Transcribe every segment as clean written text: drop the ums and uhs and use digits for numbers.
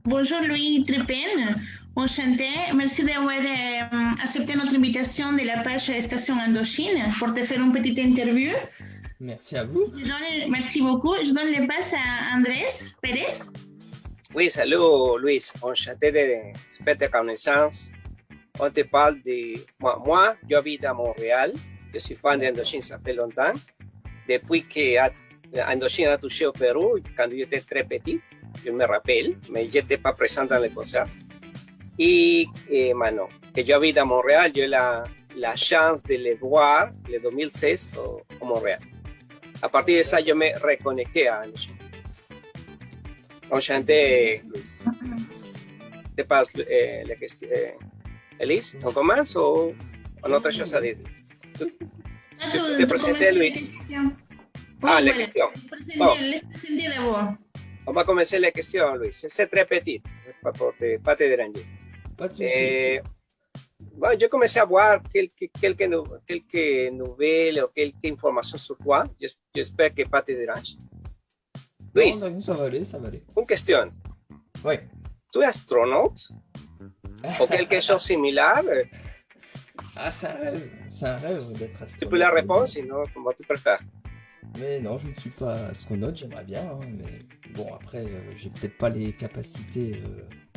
Bonjour Louis Trépin, enchanté. Merci d'avoir accepté notre invitation de la page Station Indochine pour te faire une petite interview. Merci à vous. Merci beaucoup. Je donne les passes à Andrés Pérez. Oui, salut Luis, enchanté de faire ta connaissance. On te parle de... Moi, je habite à Montréal. Je suis fan d'Indochine, ça fait longtemps. Depuis que Indochine a touché au Pérou, quand j'étais très petit, je me rappelle, mais je n'étais pas présent dans le concert. Et maintenant, que yo habite à Montréal, j'ai la chance de le voir en 2016 au Montréal. A partir de ça, je me reconnecté à Indochine. Enchanté, Luis. Te passe la question. Elise, on commence ou on a autre chose à dire? Te présenté, Luis. La question. Bon. On va commencer la question, Luis. C'est très petite, pas te déranger. Pas de souci. Bon, je commencé à voir quelques nouvelles ou quelques informations sur toi. J'espère que pas te dérange. Luis, non, ça va aller, ça va aller. Une question. Oui. Tu es astronaute ou quelque chose de similaire? Ah, c'est un rêve d'être astronaute. Tu peux la répondre, sinon, comment tu préfères? Mais non, je ne suis pas astronaute, j'aimerais bien, hein, mais bon, après, j'ai peut-être pas les capacités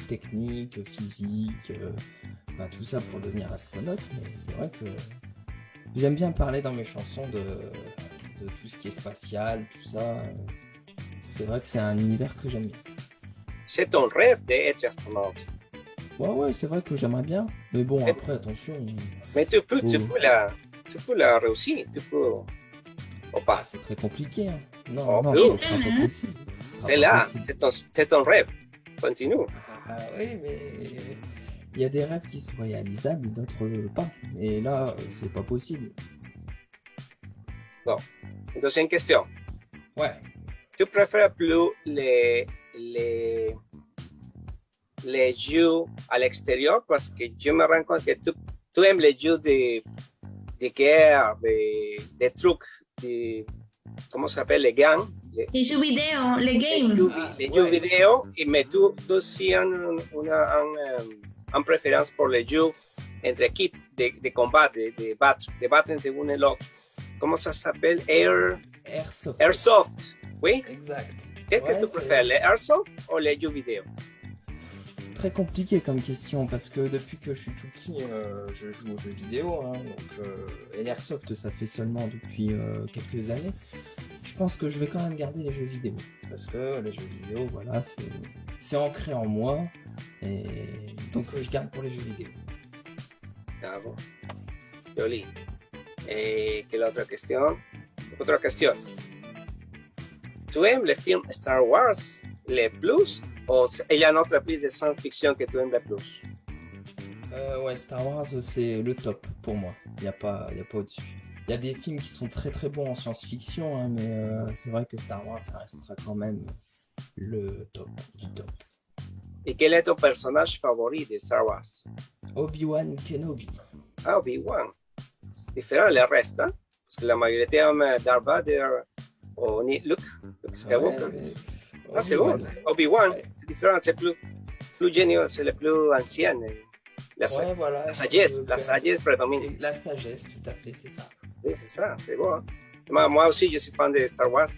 techniques, physiques, enfin, tout ça pour devenir astronaute, mais c'est vrai que j'aime bien parler dans mes chansons de tout ce qui est spatial, tout ça. C'est vrai que c'est un univers que j'aime bien. C'est ton rêve d'être astronaute? Ouais, c'est vrai que j'aimerais bien, mais bon, après, attention. Mais tu peux la réussir, tu peux... Ou pas. C'est très compliqué. Hein. Non, ça sera pas possible. C'est là, c'est ton rêve. Continue. Ah oui, mais il y a des rêves qui sont réalisables, d'autres pas. Et là, c'est pas possible. Bon, deuxième question. Ouais. Tu préfères plus les jeux à l'extérieur parce que je me rends compte que tu aimes les jeux de guerre, des trucs, comment ça s'appelle, les gangs. Les jeux vidéo, les games. Les jeux vidéo, mais tu aussi une préférence pour les jeux entre équipes de combat, de battre entre l'un et l'autre. Comment ça s'appelle? Airsoft. Airsoft, oui? Exact. Qu'est-ce que tu préfères, les Airsoft ou les jeux vidéo? Très compliqué comme question parce que depuis que je suis tout petit, je joue aux jeux vidéo. Hein, donc, et l'Airsoft, ça fait seulement depuis quelques années. Je pense que je vais quand même garder les jeux vidéo parce que les jeux vidéo, voilà, c'est ancré en moi et donc je garde pour les jeux vidéo. Ah bon, joli. Et quelle autre question? Autre question. Tu aimes les films Star Wars, les plus, ou il y a une autre prise de science-fiction que tu aimes le plus? Ouais, Star Wars, c'est le top pour moi. Il n'y a pas au-dessus. Il y a des films qui sont très très bons en science-fiction, hein, mais c'est vrai que Star Wars, ça restera quand même le top du top. Et quel est ton personnage favori de Star Wars? Obi-Wan Kenobi. Ah, Obi-Wan. C'est différent le reste, hein? Parce que la majorité aime Darth Vader ou Luke Skywalker. C'est bon. Obi-Wan, c'est différent, c'est plus génial, c'est le plus ancien. La sagesse prédomine. La sagesse, tout à fait, c'est ça. Oui, c'est ça, c'est bon. Hein? Moi aussi, je suis fan de Star Wars,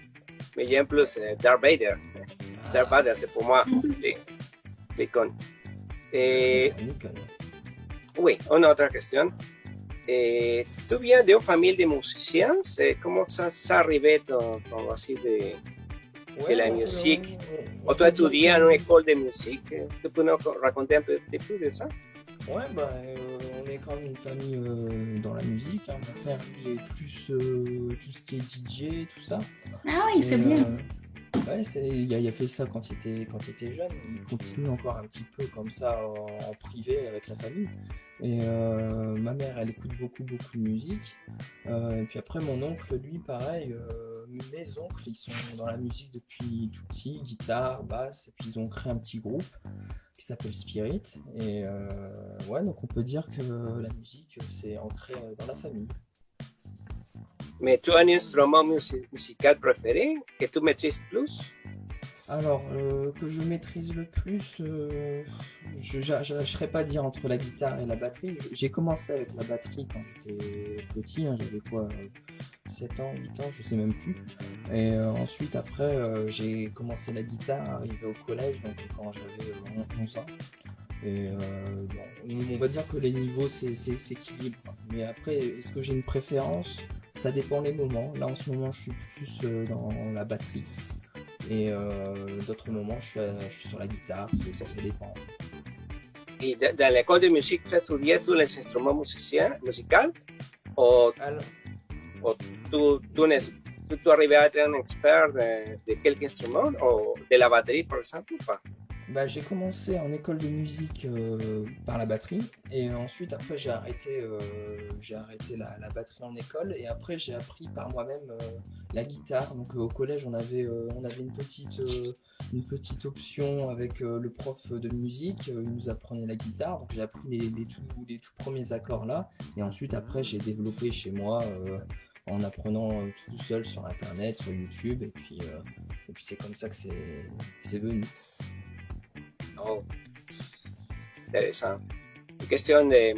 mais j'aime plus Darth Vader. Darth Vader, c'est pour moi l'icône. Oui, une autre question. Tu viens d'une famille de musiciens? Comment ça arrivait ton así de la musique? Ou tu étudies en une école de musique? Tu peux nous raconter un peu plus de ça? Ouais, on est quand même une famille dans la musique. Hein. Mon père, lui, est plus tout ce qui est DJ, tout ça. Ah oui, c'est bien. Ouais, il a fait ça quand il était jeune. Il continue encore un petit peu comme ça en privé avec la famille. Et ma mère, elle écoute beaucoup de musique. Et puis après, mon oncle, lui, pareil. Mes oncles, ils sont dans la musique depuis tout petit, guitare, basse. Et puis ils ont créé un petit groupe qui s'appelle Spirit. Et ouais, donc on peut dire que la musique, c'est ancré dans la famille. Mais tu as un instrument musical préféré que tu maîtrises plus? Alors, que je maîtrise le plus, je ne saurais pas dire entre la guitare et la batterie. J'ai commencé avec la batterie quand j'étais petit, hein, j'avais quoi, 7 ans, 8 ans, je sais même plus. Et ensuite, après, j'ai commencé la guitare, arrivé au collège, donc quand j'avais 11 ans. Et bon, on va dire que les niveaux s'équilibrent. Mais après, est-ce que j'ai une préférence? Ça dépend les moments. Là, en ce moment, je suis plus dans la batterie. Et d'autres moments, je suis sur la guitare, ça dépend. Et dans l'école de musique, tu étudiais tous les instruments musicaux ou, Alors, ou tu arrivais à être un expert de quelques instruments ou de la batterie, par exemple, ou pas? bah, j'ai commencé en école de musique par la batterie et ensuite après j'ai arrêté la batterie en école et après j'ai appris par moi-même la guitare. Donc au collège on avait une petite option avec le prof de musique, il nous apprenait la guitare, donc j'ai appris les tout premiers accords là et ensuite après j'ai développé chez moi en apprenant tout seul sur internet, sur YouTube et puis c'est comme ça que c'est venu. Oh, intéressant. Une question de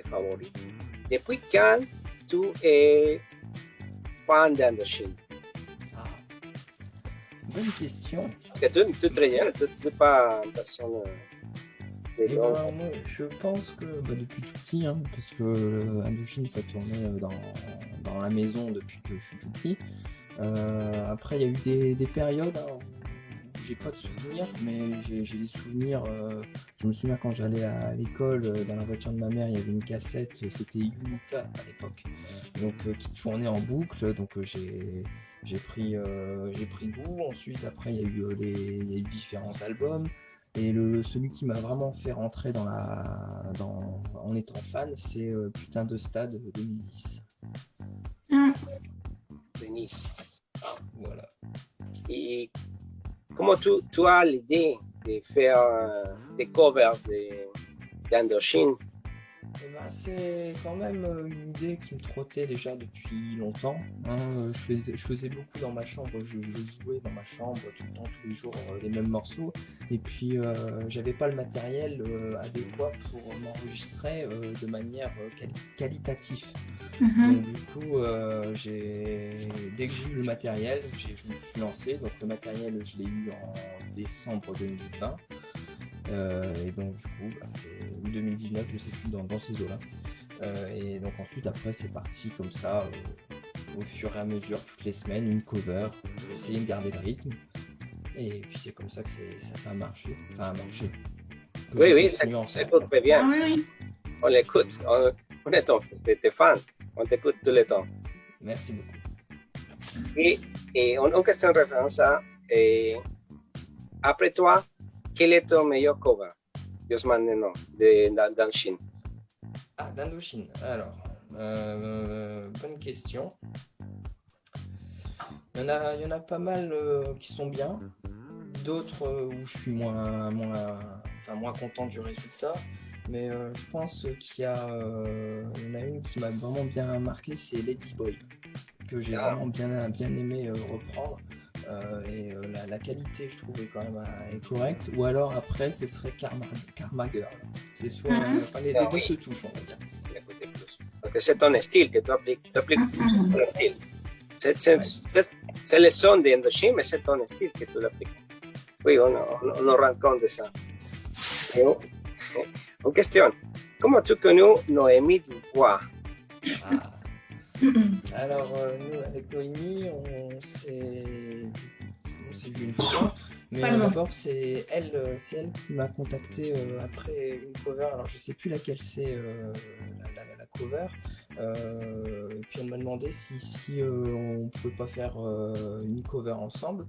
favoris. Depuis quand tu es fan d'Indochine? Ah, bonne question. Parce que tu es très jeune, tu n'es pas une personne de Et longue. ben, moi, je pense que depuis tout petit, hein, parce que Indochine ça tournait dans la maison depuis que je suis tout petit. Après, il y a eu des périodes hein, où j'ai pas de souvenirs, mais j'ai des souvenirs. Je me souviens quand j'allais à l'école, dans la voiture de ma mère, il y avait une cassette, c'était Unita à l'époque, donc qui tournait en boucle. Donc j'ai pris goût. Ensuite, après, il y a eu différents albums. Et celui qui m'a vraiment fait rentrer en étant fan, c'est Putain de Stade 2010. De Nice. Voilà. Et comment tu as l'idée de faire des covers d'Indochine? Eh ben, c'est quand même une idée qui me trottait déjà depuis longtemps. Hein. Je faisais beaucoup dans ma chambre, je jouais dans ma chambre tout le temps, tous les jours, les mêmes morceaux. Et puis, j'avais pas le matériel adéquat pour m'enregistrer de manière qualitative. Donc, du coup, dès que j'ai eu le matériel, je me suis lancé. Donc, le matériel, je l'ai eu en décembre 2020. Et donc du coup c'est 2019, je sais plus, dans ces eaux là et donc ensuite après c'est parti comme ça au fur et à mesure, toutes les semaines une cover, essayer de garder le rythme et puis c'est comme ça que ça a marché, Oui, ça écoute très bien. Ah, oui. On l'écoute, on est tes fans, on t'écoute tout le temps. Merci beaucoup. Et une question de référence après toi, quel est ton meilleur cover? Dios mande non, d'Indochine. Ah, d'Indochine. Alors, bonne question. Il y en a pas mal qui sont bien, d'autres où je suis moins content du résultat. Mais je pense qu'il y en a une qui m'a vraiment bien marqué, c'est Lady Boy, que j'ai vraiment bien aimé reprendre. Et la qualité, je trouvais quand même est correcte. Ou alors après, ce serait Karma Girl. C'est soit les deux se touchent, on va dire. Parce que c'est ton style que tu appliques ton style. C'est le son d'Indochine, mais c'est ton style que tu l'appliques. Oui, on rend compte de ça. Une question. Comment as-tu connu Noémie Dubois? Alors, nous, avec Noémie, on s'est vu une fois, mais d'abord, c'est elle qui m'a contacté après une cover. Alors, je sais plus laquelle c'est la cover. Et puis, elle m'a demandé si on pouvait pas faire une cover ensemble.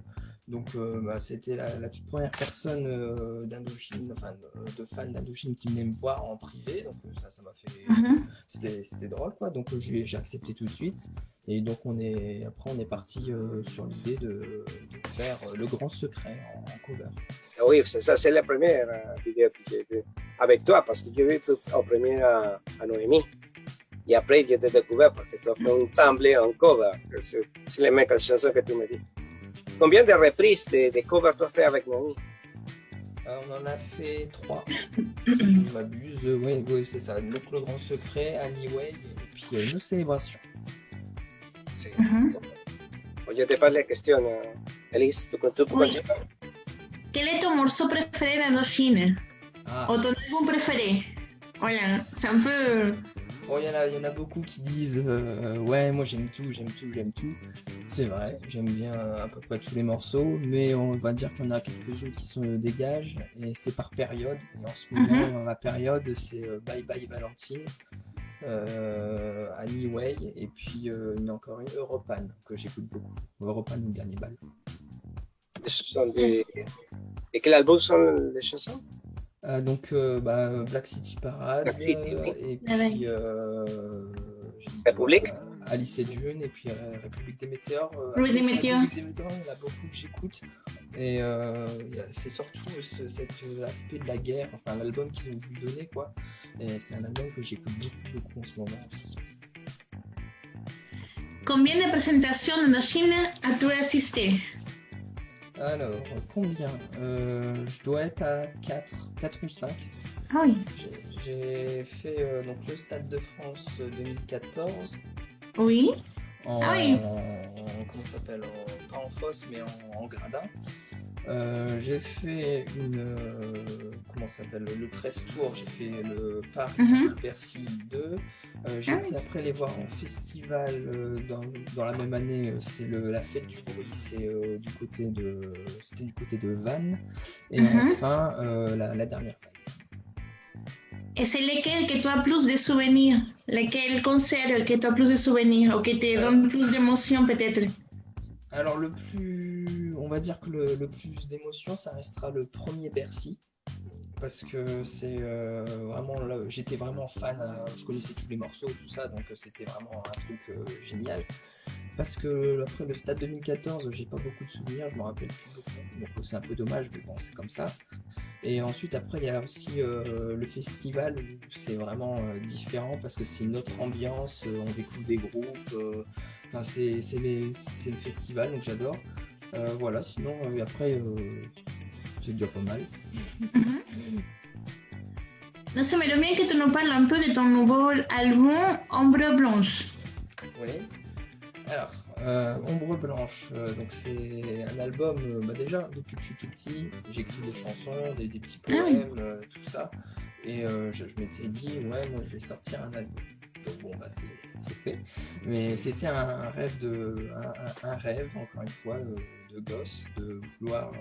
Donc, c'était la toute première personne d'Indochine, de fan d'Indochine qui venait me voir en privé. Donc, ça m'a fait. C'était drôle, quoi. Donc, j'ai accepté tout de suite. Et donc, on est parti sur l'idée de faire Le Grand Secret en cover. Oui, ça, c'est la première vidéo que j'ai vue avec toi, parce que j'ai vu en première à Noémie. Et après, je t'ai découvert parce que tu as fait un sample en cover. C'est les mêmes chansons que tu me dis. Combien de reprises de covers tu as fait avec Nani? On en a fait 3, si je ne m'abuse. Oui, c'est ça. Donc, le grand secret, Anyway, et puis nos célébrations. Sí. Oye, te parle la question, Elise, tu peux continuer? Quel est ton morceau préféré d'Indochine? Ah. Ou ton album préféré? Voilà, c'est un peu... Bon, il y en a beaucoup qui disent ouais, moi j'aime tout. C'est vrai, j'aime bien à peu près tous les morceaux, mais on va dire qu'il y en a quelques-uns qui se dégagent et c'est par période. Et en ce moment, ma période, c'est Bye Bye Valentine, Anyway, et puis il y a encore une Europan que j'écoute beaucoup. Europan, le dernier bal. Et quel album sont les chansons? Donc Black City Parade, Black City, oui. et puis République, Alice et Dune, et puis République des Météores. République des Météores. République des Météores, il y en a beaucoup que j'écoute. Et c'est surtout cet aspect de la guerre, enfin l'album qu'ils ont voulu donner, quoi. Et c'est un album que j'écoute beaucoup en ce moment aussi. Combien de présentations d'Indochine as-tu assisté? Alors, combien je dois être à 4 ou 5. Ah oui. J'ai fait donc le Stade de France 2014. Oui. Comment ça s'appelle, pas en fosse, mais en gradin. J'ai fait comment ça s'appelle, le 13 tours, j'ai fait le parc Bercy 2. J'ai été après les voir en festival dans la même année, c'est la fête du bruit, c'était du côté de Vannes. Et enfin la dernière vague. Et c'est lequel que tu as plus de souvenirs? Lequel concert que tu as plus de souvenirs ou qui te donne plus d'émotion peut-être? Alors on va dire que le plus d'émotion, ça restera le premier Bercy. Parce que c'est vraiment là, j'étais vraiment fan, je connaissais tous les morceaux, tout ça, donc c'était vraiment un truc génial. Parce que après le Stade 2014, j'ai pas beaucoup de souvenirs, je me rappelle plus beaucoup, donc c'est un peu dommage, mais bon, c'est comme ça. Et ensuite, après, il y a aussi le festival où c'est vraiment différent parce que c'est une autre ambiance, on découvre des groupes, enfin c'est le festival, donc j'adore. Voilà, sinon, après, c'est déjà pas mal. Non, ça m'aimerait bien que tu nous parles un peu de ton nouveau album Ombre Blanche. Oui. Alors, Ombre Blanche, donc c'est un album, déjà, depuis que je suis tout petit, j'écris des chansons, des petits poèmes, tout ça. Et je m'étais dit, ouais, moi je vais sortir un album. Donc bon, c'est fait. Mais c'était un rêve, encore une fois, de gosse, de vouloir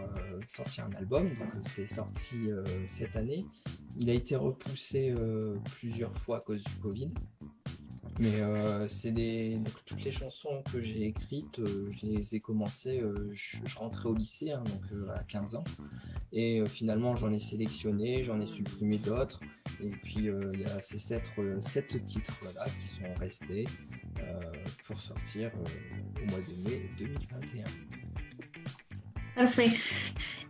sortir un album. Donc c'est sorti cette année. Il a été repoussé plusieurs fois à cause du Covid. Mais donc, toutes les chansons que j'ai écrites, je les ai commencées, je rentrais au lycée, donc à 15 ans. Et finalement, j'en ai sélectionné, j'en ai supprimé d'autres. Et puis, il y a ces 7 titres-là qui sont restés pour sortir au mois de mai 2021. Parfait.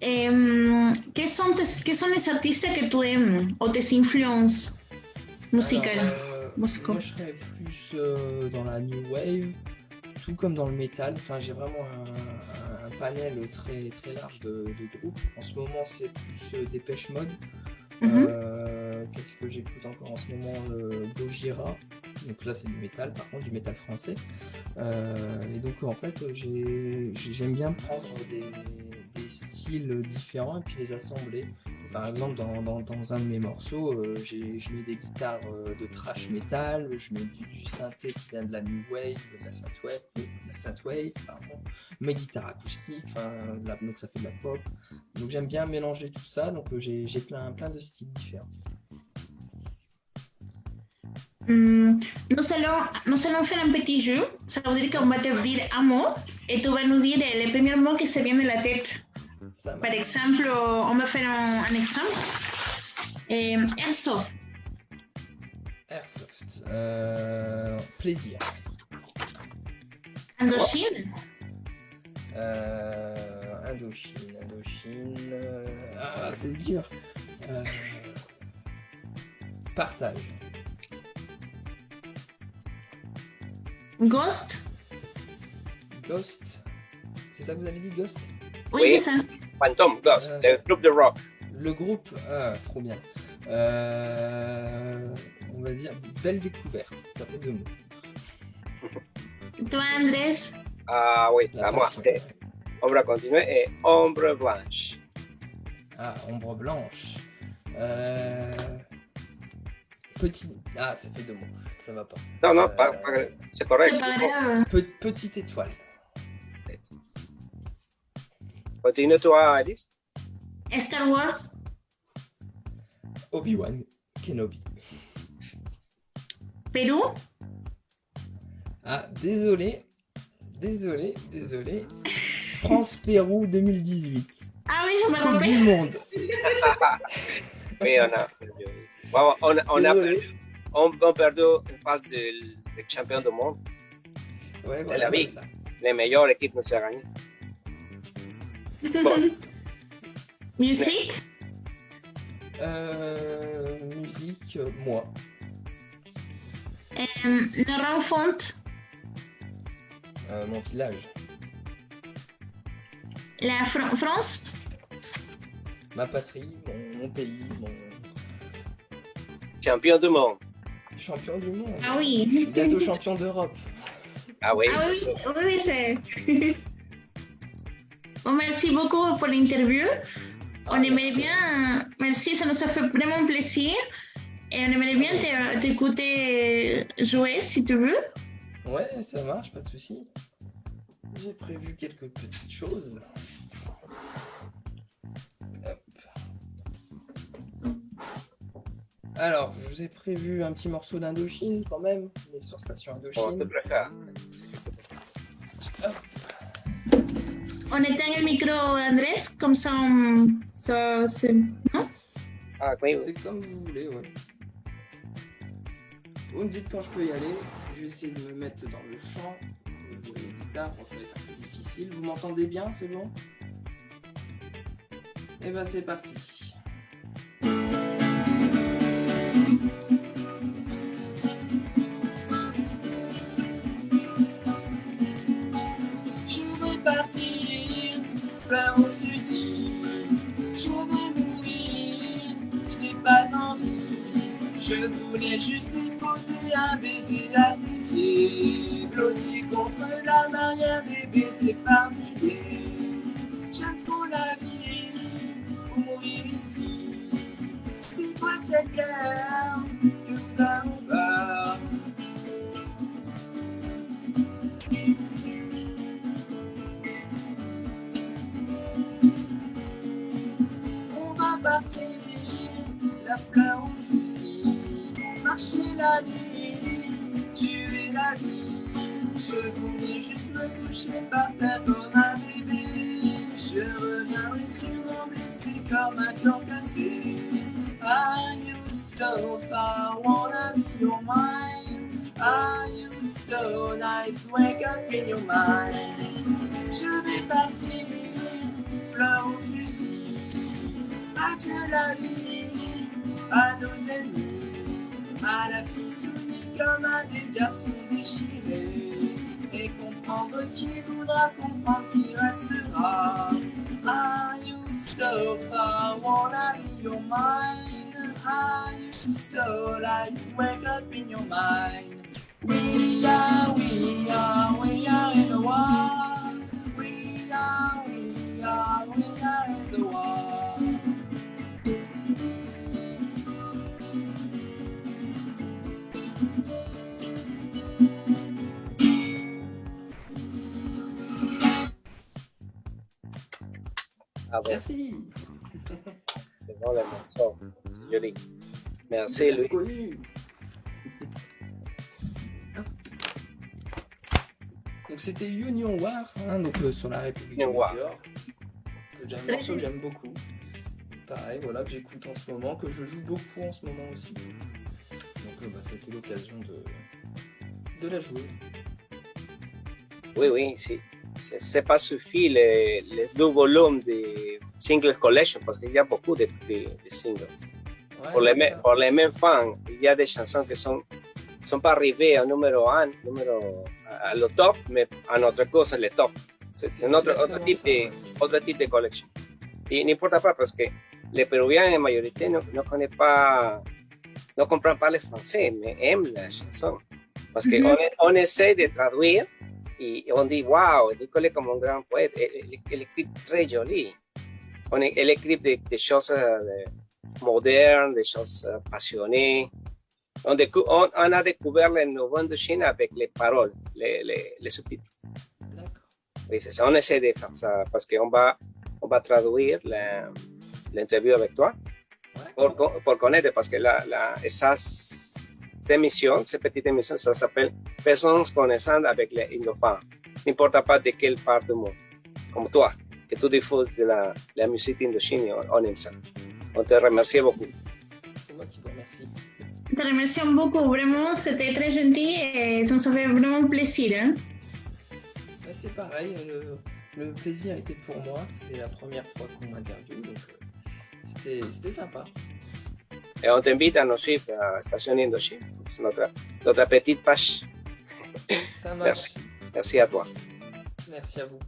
Quels sont les artistes que tu aimes ou tes influences musicales? Moi, je serais plus dans la new wave, tout comme dans le métal. Enfin, j'ai vraiment un panel très très large de groupes. En ce moment, c'est plus Dépêche Mode. Qu'est-ce que j'écoute encore en ce moment? Gojira. Donc là, c'est du métal, par contre, du métal français. Et donc, en fait, j'aime bien prendre des styles différents et puis les assembler. Par exemple, dans un de mes morceaux, je mets des guitares de thrash metal, je mets du synthé qui vient de la new wave, de la synthwave, mes guitares acoustiques, donc ça fait de la pop. Donc j'aime bien mélanger tout ça, donc j'ai plein de styles différents. Nous allons faire un petit jeu. Ça veut dire qu'on va te dire un mot et tu vas nous dire les premiers mots qui se viennent de la tête. Par exemple, on va faire un exemple. Airsoft. Airsoft. Plaisir. Indochine. Indochine. C'est dur. Partage. Ghost. Ghost. c'est ça que vous avez dit, Ghost? Oui, Oui. c'est ça. Phantom Ghost, le groupe de rock. Le groupe, trop bien. On va dire belle découverte, ça fait 2 mots. Toi, Andrés, Ah oui, La à moi. passion. On va continuer. Et Ombre Blanche. Ah, ombre blanche. Petit. Ah, ça fait 2 mots, ça va pas. Non, non, Euh, c'est correct. c'est pas grave. Petite étoile. Continue toi, Alice. Star Wars, Obi-Wan Kenobi. Pérou, Ah, désolé. France-Pérou 2018. ah oui, je me Coupe du rappelle. monde. Oui, on a perdu. Bon, on a Désolé. perdu. On a perdu une phase de champion du monde. Ouais, C'est voilà, la vie. c'est ça. Les meilleures équipes nous ont gagné. Bon, Musique, Musique, moi. Laurent Font, Mon village. la France, Ma patrie, mon pays, mon champion du monde. champion du monde. ah oui. Bientôt champion d'Europe. Ah oui. Ah oui, oui, c'est. Bon, merci beaucoup pour l'interview. On aimerait merci. bien, merci, ça nous a fait vraiment plaisir. Et on aimerait bien t'écouter jouer si tu veux. Ouais, ça marche, pas de souci. J'ai prévu quelques petites choses. Hop. Alors, je vous ai prévu un petit morceau d'Indochine quand même, mais sur Station On Indochine. te préfère. On éteint le micro, Andrés, comme ça, c'est. Non? Ah oui, oui. C'est comme vous voulez, ouais. Vous me dites quand je peux y aller. Je vais essayer de me mettre dans le chant, de jouer la guitare. Bon, ça va être un peu difficile. Vous m'entendez bien, c'est bon? Eh ben, c'est parti. Je veux partir, plein au fusil. Je veux mourir, je n'ai pas envie. Je voulais juste lui poser un baiser à tes pieds, blotti contre la barrière des baisers par milliers. J'aime trop la vie, pour mourir ici. C'est quoi cette guerre que nous allons faire? On va partir, la fleur au fusil, marcher la nuit, tuer la vie. Je voulais juste me coucher par terre comme un bébé. Je reviendrai sûrement blessé comme un clan cassé. Are you so far, wanna be your mind? Are you so nice, wake up in your mind? Je vais partir, fleur au fusil, battre la vie à nos ennemis, à la fille soumise comme à des garçons déchirés, et comprendre qui voudra comprendre qui restera. Are you so far, wanna be your mind? Are you so nice, wake up in your mind? We are in the war. We are in the war. Ah bon, Merci. c'est bon le morceau. Joli. Merci, Louis. Connu. Donc c'était Union War, hein, donc sur la République Union de War. Météore, que j'aime, un morceau que j'aime beaucoup. Pareil, voilà, que j'écoute en ce moment, que je joue beaucoup en ce moment aussi. Donc c'était l'occasion de la jouer. Oui, oui, si. C'est pas suffi les deux volumes de Singles Collection parce qu'il y a beaucoup de singles. Ouais, Pour les mêmes fans, il y a des chansons qui sont pas arrivées au numéro 1, à le top, mais à notre cause, le top. C'est autre type de collection. Et n'importe pas parce que les Péruviens en majorité ne comprennent pas le français, mais aiment la chanson. Parce qu'on essaie de traduire et on dit waouh, Nicole est comme un grand poète, elle écrit très joli. Elle écrit des choses modernes, des choses passionnées. On a découvert le nouveau Indochine avec les paroles, les sous-titres. Oui, c'est ça, on essaie de faire ça parce qu'on va traduire l'interview avec toi pour connaître, parce que ces petites émissions, ça s'appelle Personnes connaissant avec les Indophanes. N'importe pas de quelle part du monde, comme toi, que tu diffuses de la musique indochine, on aime ça. On te remercie beaucoup. C'est moi qui vous remercie. Te remercions beaucoup, vraiment, c'était très gentil et ça nous fait vraiment plaisir. Hein? C'est pareil, le plaisir était pour moi, c'est la première fois qu'on m'interviewe, donc c'était sympa. Et on t'invite à nous suivre à Station Indochine, c'est notre petite page. Ça marche. Merci à toi. Merci à vous.